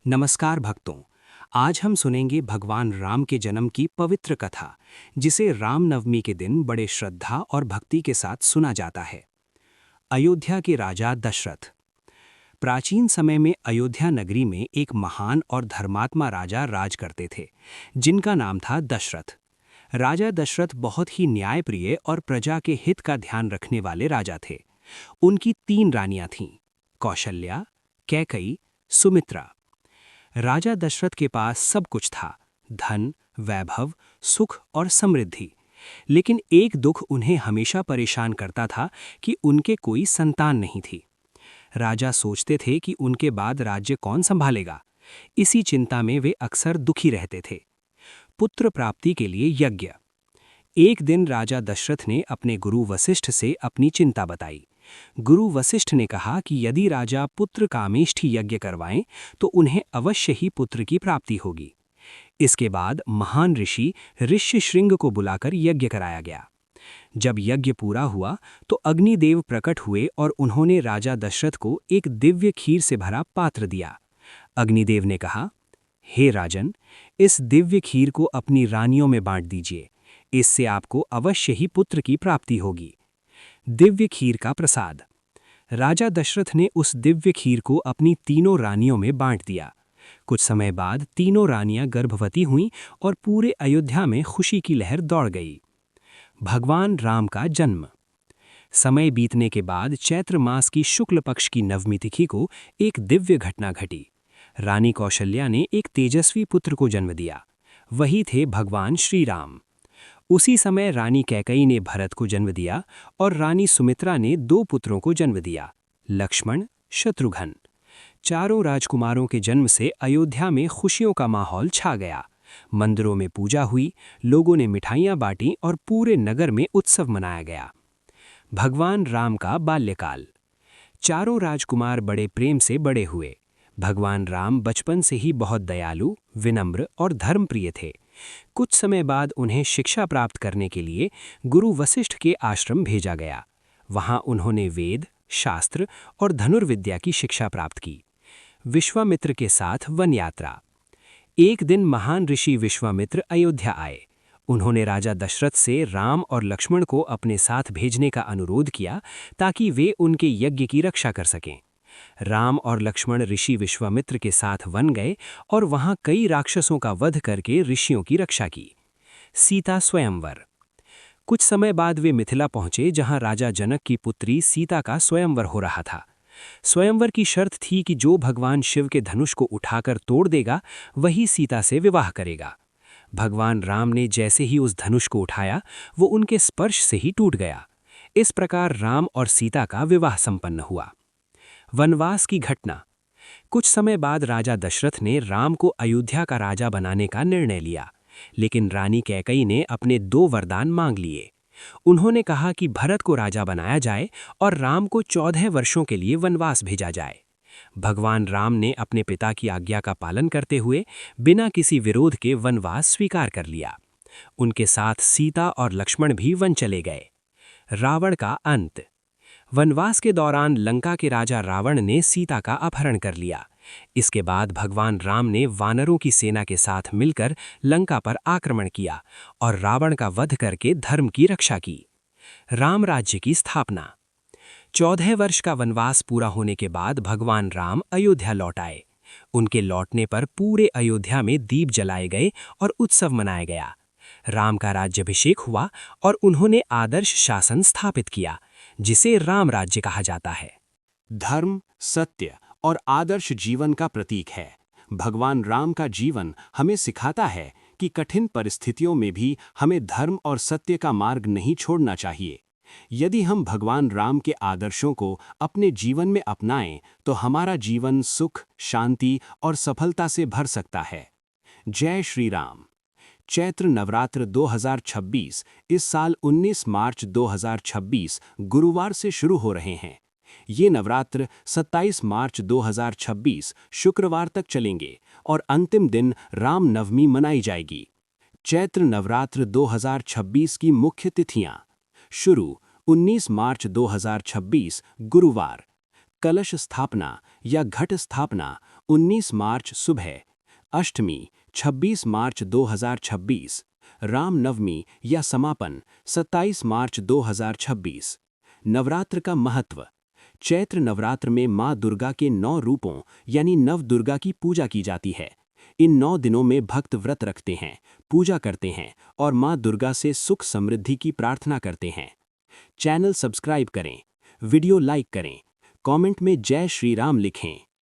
नमस्कार भक्तों। आज हम सुनेंगे भगवान राम के जन्म की पवित्र कथा, जिसे रामनवमी के दिन बड़े श्रद्धा और भक्ति के साथ सुना जाता है। अयोध्या के राजा दशरथ। प्राचीन समय में अयोध्या नगरी में एक महान और धर्मात्मा राजा राज करते थे, जिनका नाम था दशरथ। राजा दशरथ बहुत ही न्यायप्रिय और प्रजा के हित का ध्यान रखने वाले राजा थे। उनकी 3 रानियां थीं: कौशल्या, कैकई, सुमित्रा। राजा दशरथ के पास सब कुछ था: धन, वैभव, सुख और समृद्धि। लेकिन एक दुख उन्हें हमेशा परेशान करता था कि उनके कोई संतान नहीं थी। राजा सोचते थे कि उनके बाद राज्य कौन संभालेगा। इसी चिंता में वे अक्सर दुखी रहते थे। पुत्र प्राप्ति के लिए यज्ञ। एक दिन राजा दशरथ ने अपने गुरु वशिष्ठ से अपनी चिंता बताई। गुरु वशिष्ठ ने कहा कि यदि राजा पुत्र कामेष्ठी यज्ञ करवाएं तो उन्हें अवश्य ही पुत्र की प्राप्ति होगी। इसके बाद महान ऋषि ऋष्यशृंग को बुलाकर यज्ञ कराया गया। जब यज्ञ पूरा हुआ तो अग्निदेव प्रकट हुए और उन्होंने राजा दशरथ को एक दिव्य खीर से भरा पात्र दिया। अग्निदेव ने कहा, हे राजन, इस दिव्य खीर को अपनी रानियों में बांट दीजिए। इससे आपको अवश्य ही पुत्र की प्राप्ति होगी। दिव्य खीर का प्रसाद। राजा दशरथ ने उस दिव्य खीर को अपनी तीनों रानियों में बांट दिया। कुछ समय बाद तीनों रानियां गर्भवती हुईं और पूरे अयोध्या में खुशी की लहर दौड़ गई। भगवान राम का जन्म। समय बीतने के बाद चैत्र मास की शुक्ल पक्ष की नवमी तिथि को एक दिव्य घटना घटी। रानी कौशल्या ने एक तेजस्वी पुत्र को जन्म दिया। वही थे भगवान श्री राम। उसी समय रानी कैकई ने भरत को जन्म दिया और रानी सुमित्रा ने 2 पुत्रों को जन्म दिया: लक्ष्मण, शत्रुघ्न। चारों राजकुमारों के जन्म से अयोध्या में खुशियों का माहौल छा गया। मंदिरों में पूजा हुई, लोगों ने मिठाइयां बांटी और पूरे नगर में उत्सव मनाया गया। भगवान राम का बाल्यकाल। चारों राजकुमार बड़े प्रेम से बड़े हुए। भगवान राम बचपन से ही बहुत दयालु, विनम्र और धर्मप्रिय थे। कुछ समय बाद उन्हें शिक्षा प्राप्त करने के लिए गुरु वशिष्ठ के आश्रम भेजा गया। वहां उन्होंने वेद, शास्त्र और धनुर्विद्या की शिक्षा प्राप्त की। विश्वामित्र के साथ वन यात्रा। एक दिन महान ऋषि विश्वामित्र अयोध्या आए। उन्होंने राजा दशरथ से राम और लक्ष्मण को अपने साथ भेजने का अनुरोध किया ताकि वे उनके यज्ञ की रक्षा कर सकें। राम और लक्ष्मण ऋषि विश्वामित्र के साथ वन गए और वहां कई राक्षसों का वध करके ऋषियों की रक्षा की। सीता स्वयंवर। कुछ समय बाद वे मिथिला पहुंचे, जहां राजा जनक की पुत्री सीता का स्वयंवर हो रहा था। स्वयंवर की शर्त थी कि जो भगवान शिव के धनुष को उठाकर तोड़ देगा, वही सीता से विवाह करेगा। भगवान राम ने जैसे ही उस धनुष को उठाया, वो उनके स्पर्श से ही टूट गया। इस प्रकार राम और सीता का विवाह संपन्न हुआ। वनवास की घटना। कुछ समय बाद राजा दशरथ ने राम को अयोध्या का राजा बनाने का निर्णय लिया, लेकिन रानी कैकई ने अपने 2 वरदान मांग लिए। उन्होंने कहा कि भरत को राजा बनाया जाए और राम को 14 वर्षों के लिए वनवास भेजा जाए। भगवान राम ने अपने पिता की आज्ञा का पालन करते हुए बिना किसी विरोध के वनवास स्वीकार कर लिया। उनके साथ सीता और लक्ष्मण भी वन चले गए। रावण का अंत। वनवास के दौरान लंका के राजा रावण ने सीता का अपहरण कर लिया। इसके बाद भगवान राम ने वानरों की सेना के साथ मिलकर लंका पर आक्रमण किया और रावण का वध करके धर्म की रक्षा की। राम राज्य की स्थापना। 14 वर्ष का वनवास पूरा होने के बाद भगवान राम अयोध्या लौट आए। उनके लौटने पर पूरे अयोध्या में दीप जलाए गए और उत्सव मनाया गया। राम का राज्याभिषेक हुआ और उन्होंने आदर्श शासन स्थापित किया, जिसे राम राज्य कहा जाता है। धर्म, सत्य और आदर्श जीवन का प्रतीक है। भगवान राम का जीवन हमें सिखाता है कि कठिन परिस्थितियों में भी हमें धर्म और सत्य का मार्ग नहीं छोड़ना चाहिए। यदि हम भगवान राम के आदर्शों को अपने जीवन में अपनाएं, तो हमारा जीवन सुख, शांति और सफलता से भर सकता है। जय श्री राम। चैत्र नवरात्र 2026 इस साल 19 मार्च 2026 गुरुवार से शुरू हो रहे हैं। ये नवरात्र 27 मार्च 2026 शुक्रवार तक चलेंगे और अंतिम दिन राम नवमी मनाई जाएगी। चैत्र नवरात्र 2026 की मुख्य तिथियां। शुरू 19 मार्च 2026 गुरुवार। कलश स्थापना या घट स्थापना 19 मार्च सुबह, अष्टमी 26 मार्च 2026, राम नवमी या समापन 27 मार्च 2026। नवरात्र का महत्व। चैत्र नवरात्र में माँ दुर्गा के 9 रूपों यानी नव दुर्गा की पूजा की जाती है। इन 9 दिनों में भक्त व्रत रखते हैं, पूजा करते हैं और माँ दुर्गा से सुख समृद्धि की प्रार्थना करते हैं। चैनल सब्सक्राइब करें, वीडियो लाइक करें, कमेंट में जय श्री राम लिखें।